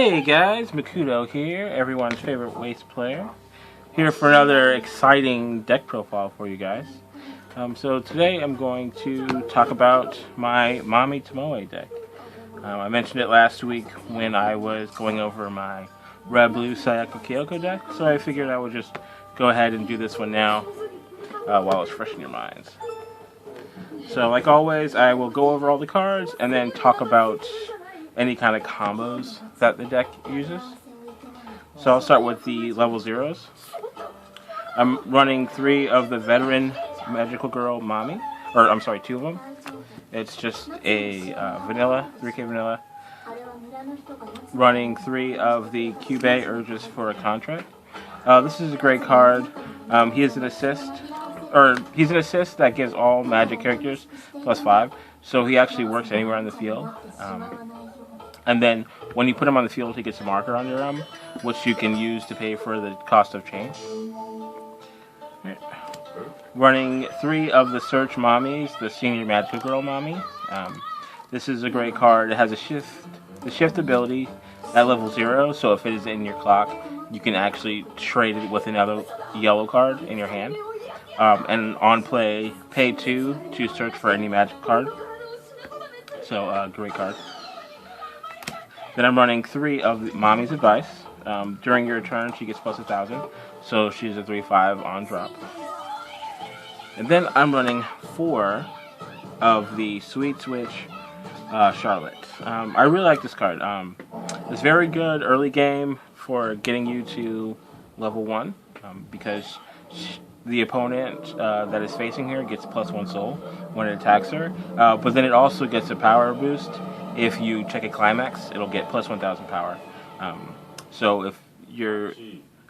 Hey guys, Makuto here, everyone's favorite Weiss player. Here for another exciting deck profile for you guys. So today I'm going to talk about my Mami Y deck. I mentioned it last week when I was going over my Red Blue Sayaka Kyoko deck, so I figured I would just go ahead and do this one now while it's fresh in your minds. So like always, I will go over all the cards and then talk about any kind of combos that the deck uses. So I'll start with the level 0s. I'm running 3 of the veteran magical girl Mami, or I'm sorry, 2 of them. It's just a vanilla, 3K vanilla. Running 3 of the Kyubey Urges for a contract. This is a great card. He is an assist, he's an assist that gives all magic characters +5. So he actually works anywhere on the field. And then when you put him on the field, he gets a marker on your which you can use to pay for the cost of change. Running 3 of the Search Mamis, the Senior Magical Girl Mami. This is a great card. It has the shift ability at level 0, so if it is in your clock, you can actually trade it with another yellow card in your hand. And on play, pay 2 to search for any magic card. So, great card. Then I'm running 3 of Mami's Advice. During your turn, she gets +1000, so she's a 3/5 on drop. And then I'm running 4 of the Sweet Switch Charlotte. I really like this card. It's very good early game for getting you to level 1, because the opponent that is facing her gets +1 soul when it attacks her, but then it also gets a power boost. If you check a climax, it'll get +1000 power. So if your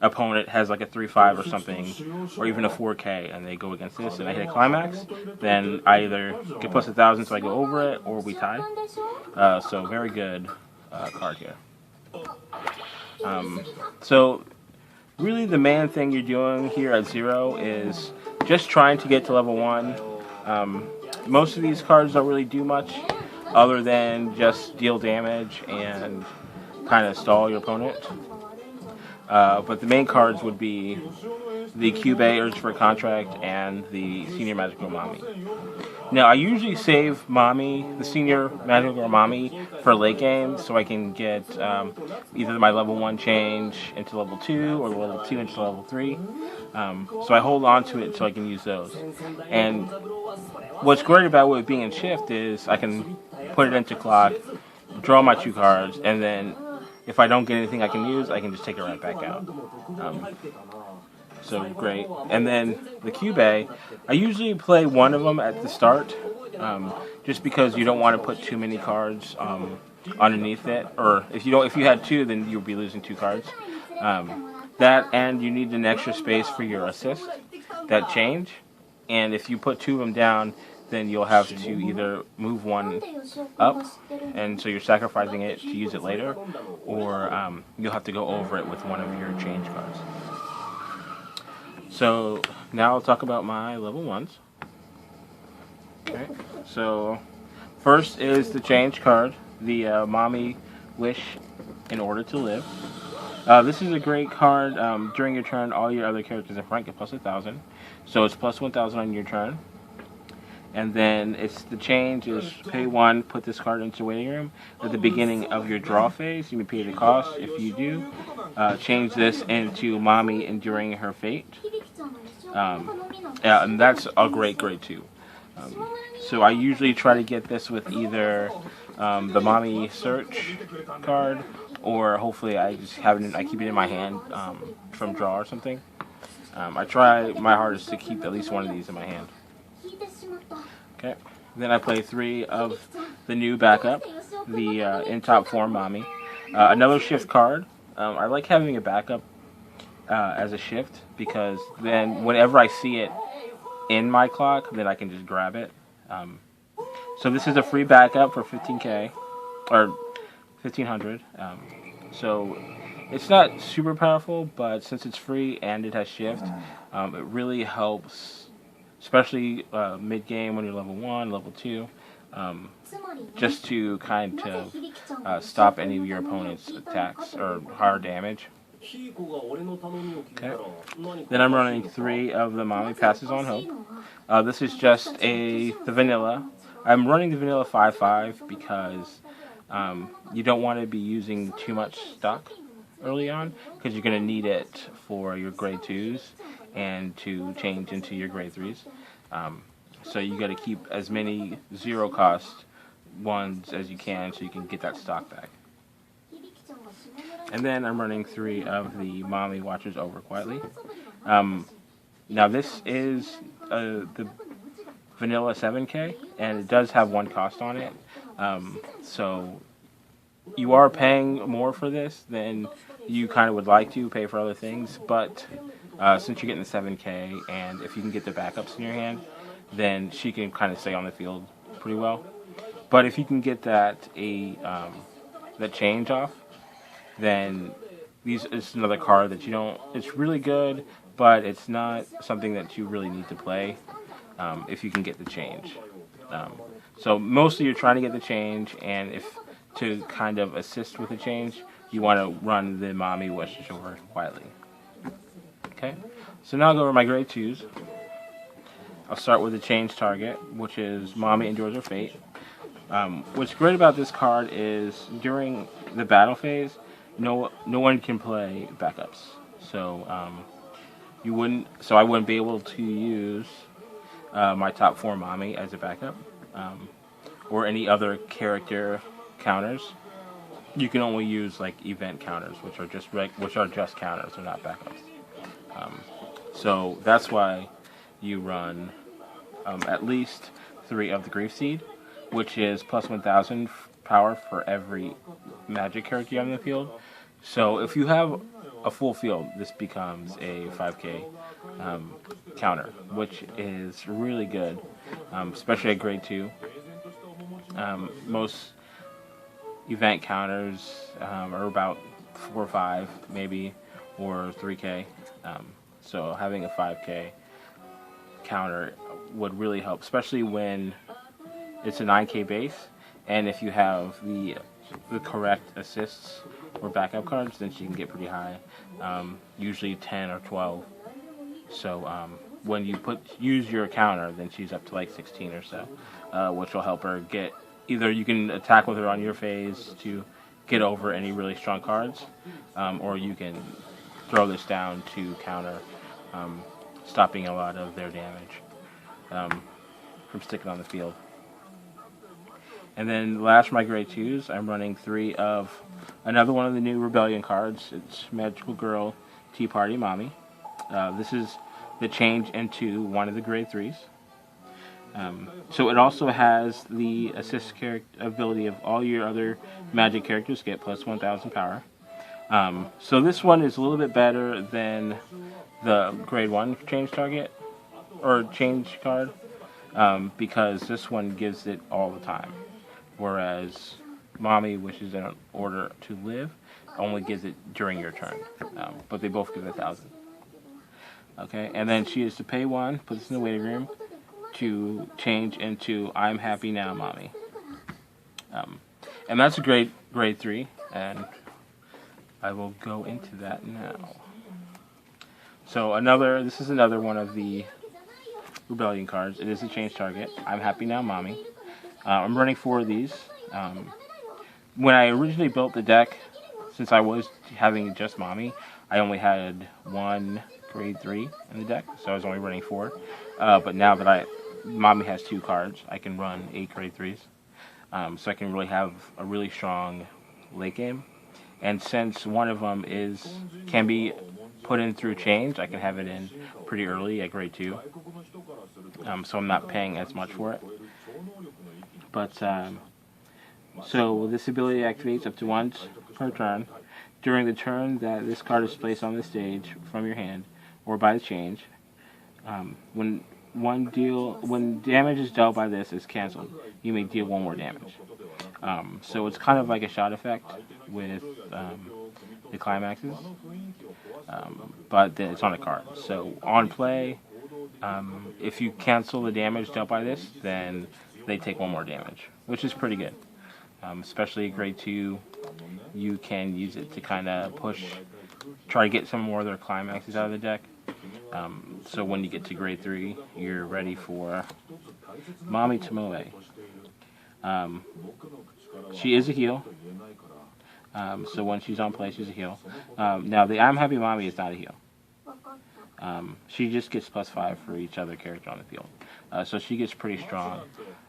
opponent has like a 3/5 or something, or even a 4K, and they go against this and I hit a climax, then I either get +1000 so I go over it, or we tie. So very good card here. So really the main thing you're doing here at 0 is just trying to get to level 1. Most of these cards don't really do much other than just deal damage and kind of stall your opponent. But the main cards would be the Kyubey Urge for a Contract and the Senior Magical Mami. Now I usually save the Senior Magical Mami for late game, so I can get either my level 1 change into level 2 or level 2 into level 3. So I hold on to it so I can use those. And what's great about it being in shift is I can put it into clock, draw my 2 cards, and then if I don't get anything I can use, I can just take it right back out. So great. And then the Kyubey, I usually play 1 of them at the start, just because you don't want to put too many cards underneath it. Or if you had 2, then you'll be losing 2 cards. That, and you need an extra space for your assist, that change. And if you put 2 of them down, then you'll have to either move 1 up, and so you're sacrificing it to use it later, or you'll have to go over it with 1 of your change cards. So now I'll talk about my level 1s. Okay, so first is the change card, the Mami Wish in Order to Live. This is a great card. During your turn, all your other characters in front get +1000, so it's +1000 on your turn. And then the change is pay 1, put this card into waiting room. At the beginning of your draw phase, you may pay the cost. If you do, change this into Mami Enduring Her Fate. Yeah, and that's a great grade 2. So I usually try to get this with either the Mami Search card, or hopefully I just I keep it in my hand from draw or something. I try my hardest to keep at least 1 of these in my hand. Okay, then I play 3 of the new backup, the in top form Mami. Another shift card. I like having a backup as a shift, because then whenever I see it in my clock, then I can just grab it. So this is a free backup for 15K, or 1500. So it's not super powerful, but since it's free and it has shift, it really helps, especially mid-game when you're level 1, level 2. just to kind of stop any of your opponent's attacks or hard damage. Okay. Then I'm running 3 of the Mami Passes on Hope. This is just the vanilla. I'm running the vanilla 5-5 because you don't want to be using too much stock early on, because you're going to need it for your grade 2s and to change into your grade 3s. So you got to keep as many 0 cost ones as you can so you can get that stock back. And then I'm running 3 of the Mami Watches Over Quietly. Now this is the vanilla 7K, and it does have 1 cost on it. So you are paying more for this than you kind of would like to pay for other things, but since you're getting the 7K, and if you can get the backups in your hand, then she can kind of stay on the field pretty well. But if you can get that change off, then it's another card that you don't. It's really good, but it's not something that you really need to play if you can get the change. So mostly you're trying to get the change, and if to kind of assist with the change, you want to run the Mami Weiss Schwarz Quietly. Okay, so now I'll go over my grade 2s. I'll start with the change target, which is Mami Endures Her Fate. What's great about this card is during the battle phase, no one can play backups. So I wouldn't be able to use my top 4 Mami as a backup, or any other character counters. You can only use like event counters, which are just counters, they're not backups. So that's why you run at least 3 of the Grief Seed, which is plus 1,000 power for every magic character you have in the field. So if you have a full field, this becomes a 5K counter, which is really good, especially at grade 2. Most event counters are about 4 or 5, maybe, or 3K. So having a 5K counter would really help, especially when it's a 9K base, and if you have the correct assists or backup cards, then she can get pretty high, usually 10 or 12. So when you use your counter, then she's up to like 16 or so, which will help her get, either you can attack with her on your phase to get over any really strong cards, or you can throw this down to counter, stopping a lot of their damage from sticking on the field. And then last for my grade 2s, I'm running 3 of another one of the new Rebellion cards. It's Magical Girl Tea Party Mami. This is the change into one of the grade 3s. So it also has the assist ability of all your other magic characters get plus 1,000 power. So this one is a little bit better than the grade 1 change target, or change card, because this one gives it all the time. Whereas Mami, which is in order to live, only gives it during your turn. But they both give 1,000. Okay, and then she is to pay 1, put this in the waiting room, to change into I'm Happy Now Mami. And that's a great grade 3, and I will go into that now. So this is another one of the Rebellion cards. It is a change target. I'm Happy Now Mami. I'm running 4 of these. When I originally built the deck, since I was having just Mami, I only had 1 grade 3 in the deck, so I was only running 4. But now that Mami has 2 cards, I can run 8 grade 3s. So I can really have a really strong late game. And since one of them can be put in through change, I can have it in pretty early at grade 2. So I'm not paying as much for it. But so this ability activates up to once per turn. During the turn that this card is placed on the stage from your hand or by the change, when damage is dealt by this is cancelled, you may deal 1 more damage. So it's kind of like a shot effect with the climaxes, but then it's on a card. So on play, if you cancel the damage dealt by this, then they take 1 more damage, which is pretty good. Especially grade 2, you can use it to kind of try to get some more of their climaxes out of the deck. So when you get to grade 3, you're ready for Mami Tomoe. She is a heal. So when she's on play, she's a heal. Now the I'm Happy Mommy is not a heal. She just gets +5 for each other character on the field. So she gets pretty strong.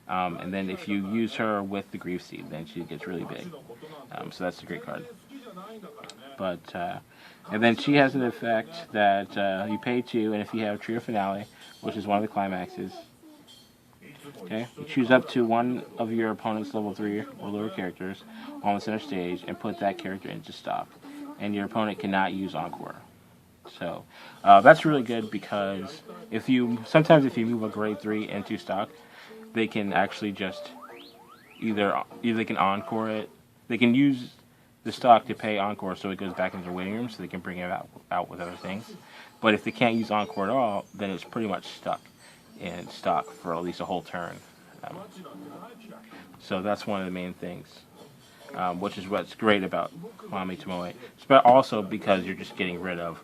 And then if you use her with the Grief Seed, then she gets really big. So that's a great card. But and then she has an effect that you pay 2, and if you have Trio Finale, which is one of the climaxes, okay, you choose up to one of your opponent's level 3 or lower characters on the center stage and put that character into stock. And your opponent cannot use Encore. So that's really good because sometimes if you move a grade 3 into stock, they can actually just either they can Encore it. They can use the stock to pay Encore so it goes back into the waiting room so they can bring it out with other things. But if they can't use Encore at all, then it's pretty much stuck in stock for at least a whole turn. So that's one of the main things, which is what's great about Mami Tomoe. But also because you're just getting rid of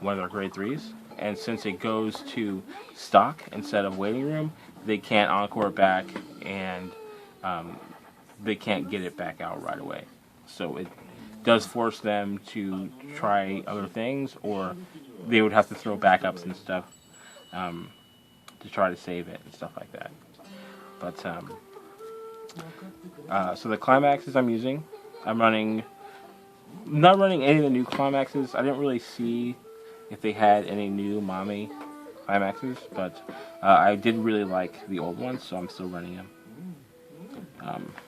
one of their grade 3s. And since it goes to stock instead of waiting room, they can't Encore it back, and they can't get it back out right away. So it does force them to try other things, or they would have to throw backups and stuff to try to save it and stuff like that. But so the climaxes I'm using, I'm not running any of the new climaxes. I didn't really see if they had any new Mami climaxes, but I did really like the old ones, so I'm still running them.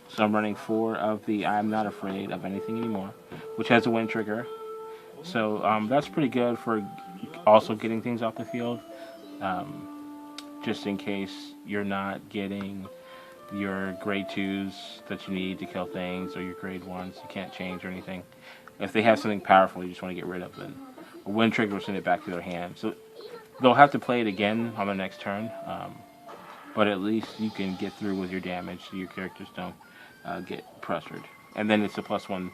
So I'm running 4 of the I'm Not Afraid of Anything Anymore, which has a wind trigger. So that's pretty good for also getting things off the field, just in case you're not getting your grade 2s that you need to kill things, or your grade 1s you can't change or anything. If they have something powerful you just want to get rid of, then a wind trigger will send it back to their hand. So they'll have to play it again on the next turn, but at least you can get through with your damage so your characters don't get pressured. And then it's a plus 1,000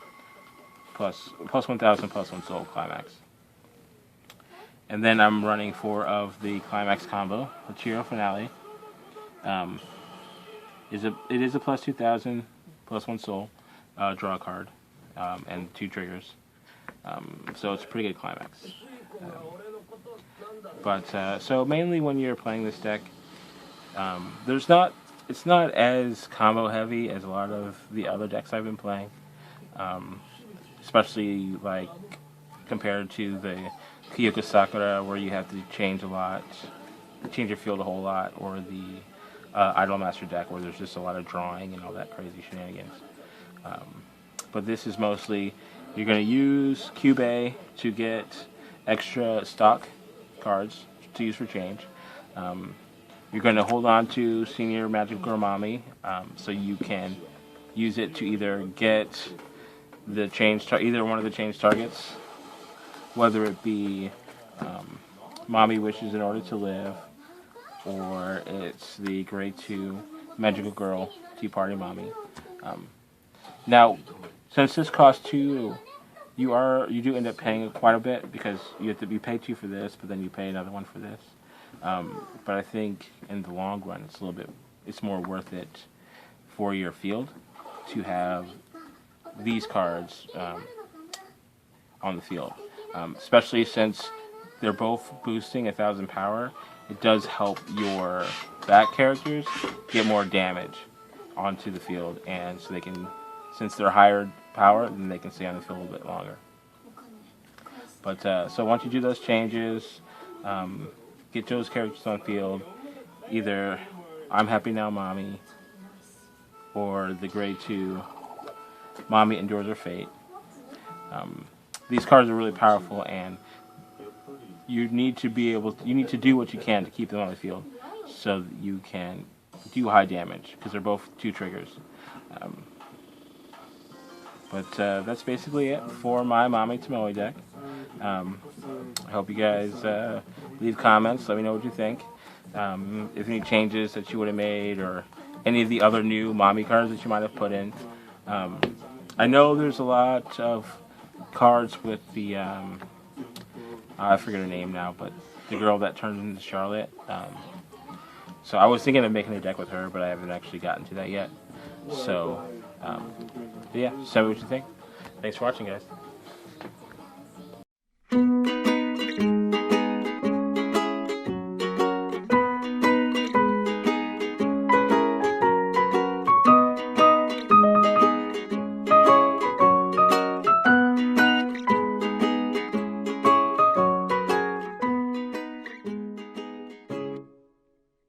+1 soul climax. And then I'm running 4 of the climax combo, the Trio Finale. It is a +2,000 +1 soul, draw a card, and 2 triggers. So it's a pretty good climax. So mainly when you're playing this deck, it's not as combo heavy as a lot of the other decks I've been playing, especially like compared to the Kyoko Sakura, where you have to change your field a whole lot, or the Idol Master deck, where there's just a lot of drawing and all that crazy shenanigans. But this is mostly, you're going to use Cube A to get extra stock cards to use for change. You're going to hold on to Senior Magic Girl Mami, so you can use it to either get the either one of the change targets, whether it be Mami Wishes in Order to Live, or it's the grade 2 Magical Girl Tea Party Mami. Now, since this costs 2, you do end up paying quite a bit, because you pay 2 for this, but then you pay another 1 for this. But I think in the long run, it's more worth it for your field to have these cards on the field, especially since they're both boosting 1,000 power. It does help your back characters get more damage onto the field, and so they can, since they're higher power, then they can stay on the field a little bit longer. But so once you do those changes, get those characters on the field, either I'm Happy Now Mami, or the grade 2 Mami Endures Her Fate. These cards are really powerful, and you need to do what you can to keep them on the field, so that you can do high damage, because they're both 2 triggers. But that's basically it for my Mami Tomoe deck. I hope you guys leave comments, let me know what you think. If any changes that you would have made, or any of the other new Mami cards that you might have put in. I know there's a lot of cards with the, I forget her name now, but the girl that turns into Charlotte. So I was thinking of making a deck with her, but I haven't actually gotten to that yet. So, yeah, so what you think. Thanks for watching, guys.